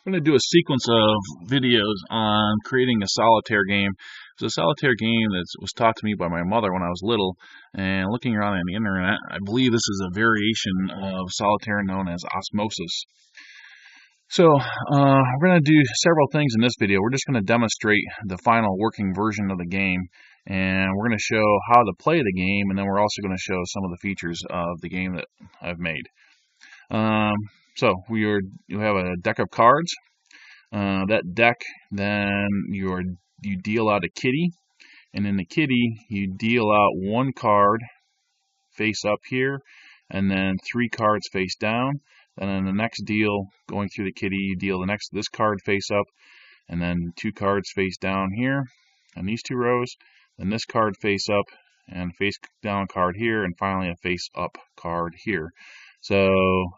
I'm going to do a sequence of videos on creating a solitaire game. It's a solitaire game that was taught to me by my mother when I was little, and looking around on the internet, I believe this is a variation of solitaire known as Osmosis. So we're going to do several things in this video. We're just going to demonstrate the final working version of the game, and we're going to show how to play the game, and then we're also going to show some of the features of the game that I've made. So you have a deck of cards. That deck, then you deal out a kitty, and in the kitty you deal out one card face up here, and then 3 cards face down. Then in the next deal, going through the kitty, you deal this card face up, and then 2 cards face down here, and these 2 rows. Then this card face up, and face down card here, and finally a face up card here. So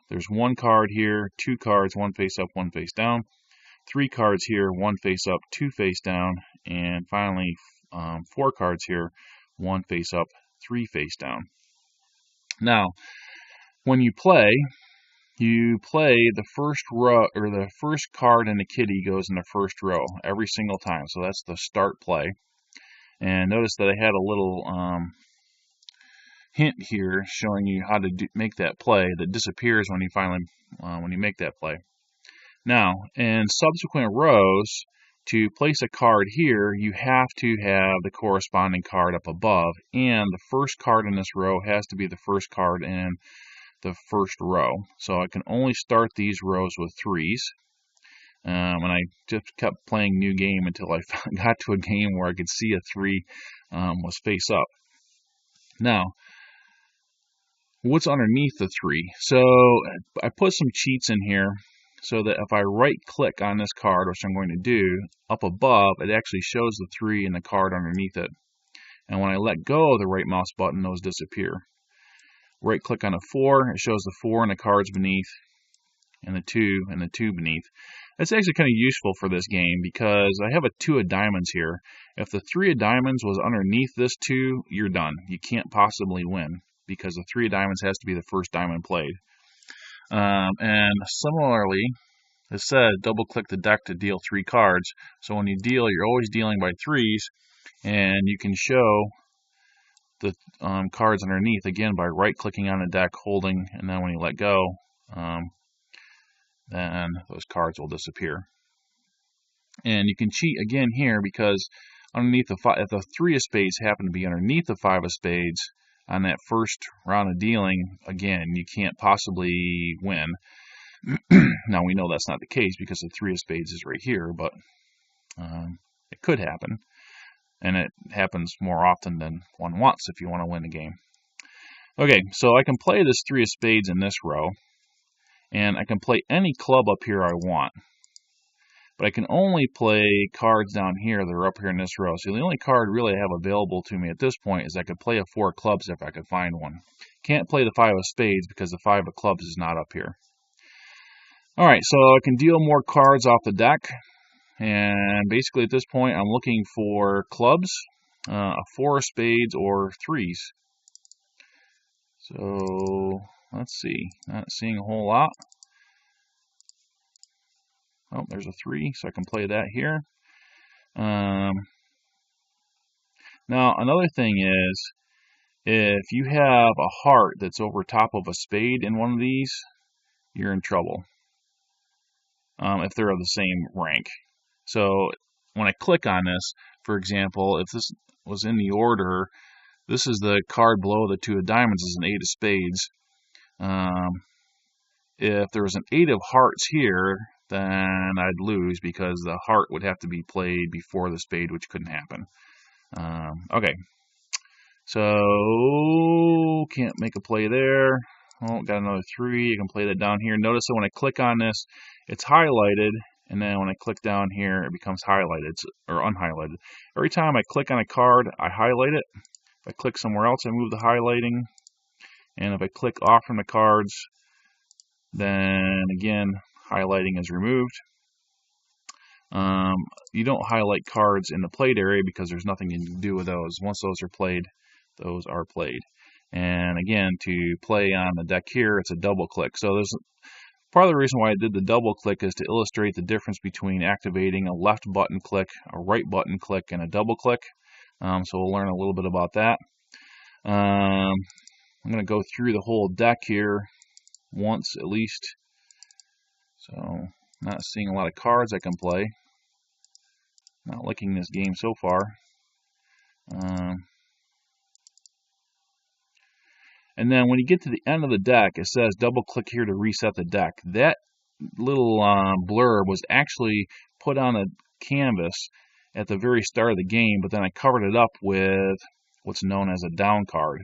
there's 1 card here, 2 cards, 1 face up, 1 face down, 3 cards here, 1 face up, 2 face down, and finally 4 cards here, 1 face up, 3 face down. Now, when you play the first row, or the first card in the kitty goes in the first row every single time. So that's the start play. And notice that I had a little hint here showing you how to make that play that disappears when you make that play. Now, in subsequent rows, to place a card here, you have to have the corresponding card up above, and the first card in this row has to be the first card in the first row. So I can only start these rows with 3s. And I just kept playing new game until I got to a game where I could see a 3 was face up. Now, what's underneath the 3? So I put some cheats in here so that if I right click on this card, which I'm going to do, up above it actually shows the 3 and the card underneath it. And when I let go of the right mouse button, those disappear. Right click on a 4, it shows the 4 and the cards beneath, and the 2 and the 2 beneath. It's actually kind of useful for this game because I have a 2 of diamonds here. If the 3 of diamonds was underneath this 2, you're done. You can't possibly win because the 3 of diamonds has to be the first diamond played. And similarly, it says double click the deck to deal 3 cards. So when you deal, you're always dealing by 3s, and you can show the cards underneath again by right clicking on the deck, holding, and then when you let go, then those cards will disappear. And you can cheat again here because underneath if the 3 of spades happen to be underneath the 5 of spades on that first round of dealing, again, you can't possibly win. Now we know that's not the case because the 3 of spades is right here, but it could happen. And it happens more often than one wants if you want to win the game. Okay, so I can play this 3 of spades in this row, and I can play any club up here I want. But I can only play cards down here that are up here in this row. So the only card really I have available to me at this point is I could play a 4 of clubs if I could find one. Can't play the 5 of spades because the 5 of clubs is not up here. Alright, so I can deal more cards off the deck. And basically at this point I'm looking for clubs, a 4 of spades, or 3s. So let's see, not seeing a whole lot. Oh, there's a 3, so I can play that here. Now another thing is, if you have a heart that's over top of a spade in one of these, you're in trouble. If they're of the same rank. So when I click on this, for example, if this was in the order, this is the card below the 2 of diamonds is an 8 of spades. If there was an 8 of hearts here, then I'd lose because the heart would have to be played before the spade, which couldn't happen. Okay, so can't make a play there. Oh, got another 3. I can play that down here. Notice that when I click on this, it's highlighted, and then when I click down here, it becomes highlighted or unhighlighted. Every time I click on a card, I highlight it. If I click somewhere else, I move the highlighting, and if I click off from the cards, then again, highlighting is removed. You don't highlight cards in the played area because there's nothing you can do with those. Once those are played, those are played. And again, to play on the deck here, it's a double click. So there's part of the reason why I did the double click is to illustrate the difference between activating a left button click, a right button click, and a double click. So we'll learn a little bit about that. I'm going to go through the whole deck here once at least. So not seeing a lot of cards I can play. Not liking this game so far. And then when you get to the end of the deck, it says double click here to reset the deck. That little blurb was actually put on a canvas at the very start of the game, but then I covered it up with what's known as a down card.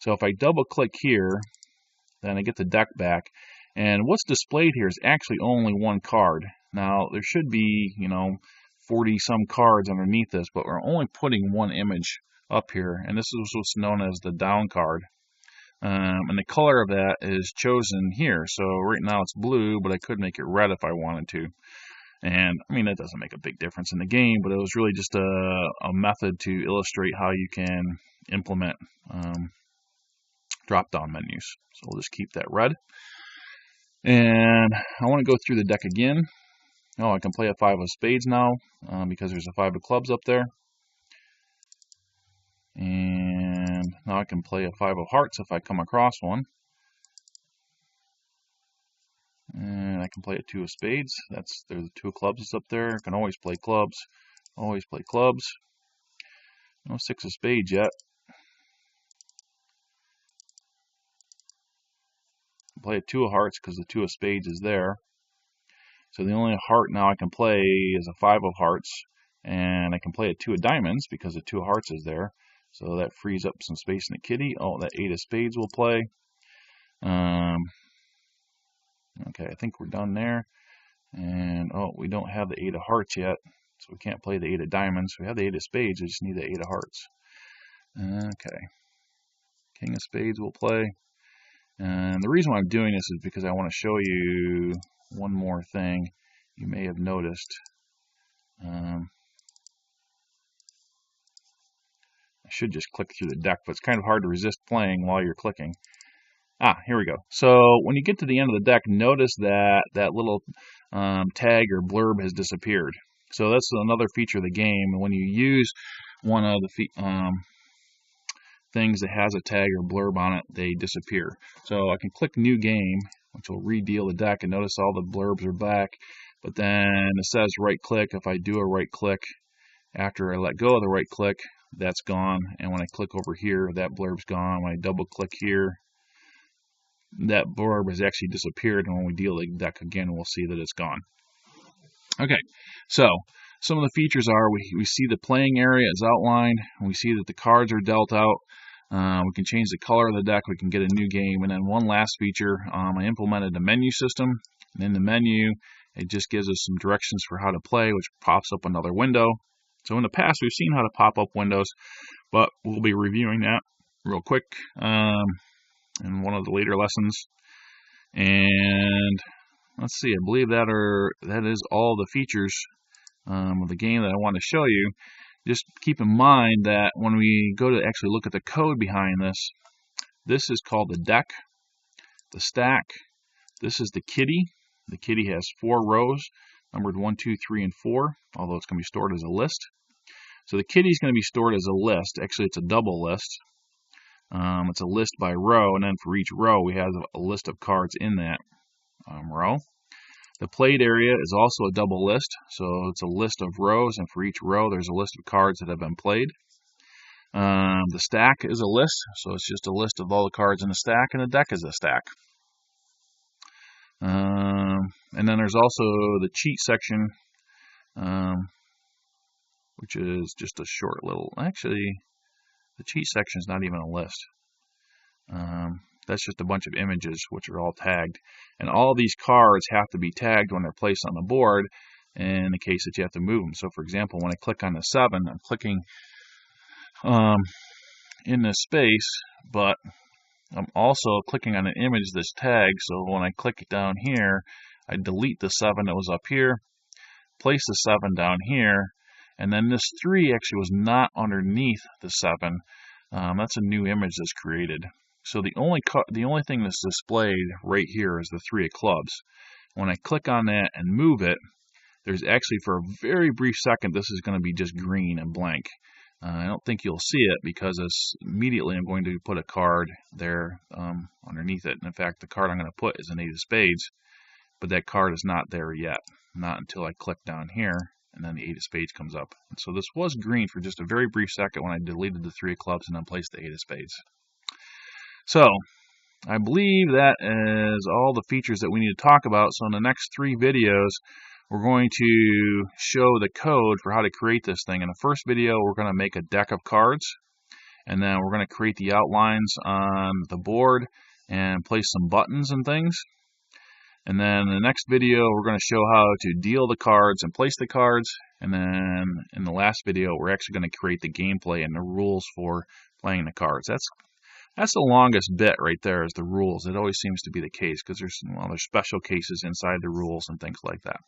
So if I double click here, then I get the deck back. And what's displayed here is actually only one card. Now, there should be, 40 some cards underneath this, but we're only putting one image up here, and this is what's known as the down card. And the color of that is chosen here. So right now it's blue, but I could make it red if I wanted to. And I mean, that doesn't make a big difference in the game, but it was really just a method to illustrate how you can implement drop-down menus. So we'll just keep that red. And I want to go through the deck again. Oh, I can play a 5 of spades now because there's a 5 of clubs up there. And now I can play a 5 of hearts if I come across one. And I can play a 2 of spades. There's the 2 of clubs that's up there. I can always play clubs. Always play clubs. No 6 of spades yet. Play a 2 of hearts because the 2 of spades is there. So the only heart now I can play is a 5 of hearts, and I can play a 2 of diamonds because the 2 of hearts is there. So that frees up some space in the kitty. Oh, that 8 of spades will play. Okay, I think we're done there. And oh, we don't have the 8 of hearts yet, so we can't play the 8 of diamonds. We have the 8 of spades, we just need the 8 of hearts. Okay, King of spades will play. And the reason why I'm doing this is because I want to show you one more thing you may have noticed. I should just click through the deck, but it's kind of hard to resist playing while you're clicking. Here we go. So when you get to the end of the deck, notice that that little tag or blurb has disappeared. So that's another feature of the game. And when you use one of the things that has a tag or blurb on it, they disappear. So I can click New Game, which will redeal the deck, and notice all the blurbs are back. But then it says right click. If I do a right click after I let go of the right click, that's gone. And when I click over here, that blurb's gone. When I double click here, that blurb has actually disappeared. And when we deal the deck again, we'll see that it's gone. Okay, so some of the features are we see the playing area is outlined. We see that the cards are dealt out. We can change the color of the deck. We can get a new game. And then one last feature, I implemented a menu system. And in the menu, it just gives us some directions for how to play, which pops up another window. So in the past, we've seen how to pop up windows, but we'll be reviewing that real quick in one of the later lessons. And let's see, I believe that is all the features of the game that I want to show you. Just keep in mind that when we go to actually look at the code behind this, this is called the deck, the stack. This is the kitty. The kitty has 4 rows, numbered 1, 2, 3, and 4, although it's going to be stored as a list. So the kitty is going to be stored as a list. Actually, it's a double list. It's a list by row, and then for each row, we have a list of cards in that row. The played area is also a double list, so it's a list of rows, and for each row, there's a list of cards that have been played. The stack is a list, so it's just a list of all the cards in the stack, and the deck is a stack. And then there's also the cheat section, which is just a short little, actually, the cheat section is not even a list. That's just a bunch of images which are all tagged. And all these cards have to be tagged when they're placed on the board in the case that you have to move them. So for example, when I click on the 7, I'm clicking in this space, but I'm also clicking on an image that's tagged. So when I click down here, I delete the 7 that was up here, place the 7 down here, and then this 3 actually was not underneath the 7. That's a new image that's created. So the only thing that's displayed right here is the 3 of clubs. When I click on that and move it, there's actually, for a very brief second, this is going to be just green and blank. I don't think you'll see it because immediately I'm going to put a card there underneath it. And in fact, the card I'm going to put is an 8 of spades, but that card is not there yet. Not until I click down here, and then the 8 of spades comes up. And so this was green for just a very brief second when I deleted the 3 of clubs and then placed the 8 of spades. So I believe that is all the features that we need to talk about. So in the next 3 videos, we're going to show the code for how to create this thing. In the first video, we're going to make a deck of cards, and then we're going to create the outlines on the board and place some buttons and things. And then in the next video, we're going to show how to deal the cards and place the cards. And then in the last video, we're actually going to create the gameplay and the rules for playing the cards. That's the longest bit right there, is the rules. It always seems to be the case because there's special cases inside the rules and things like that.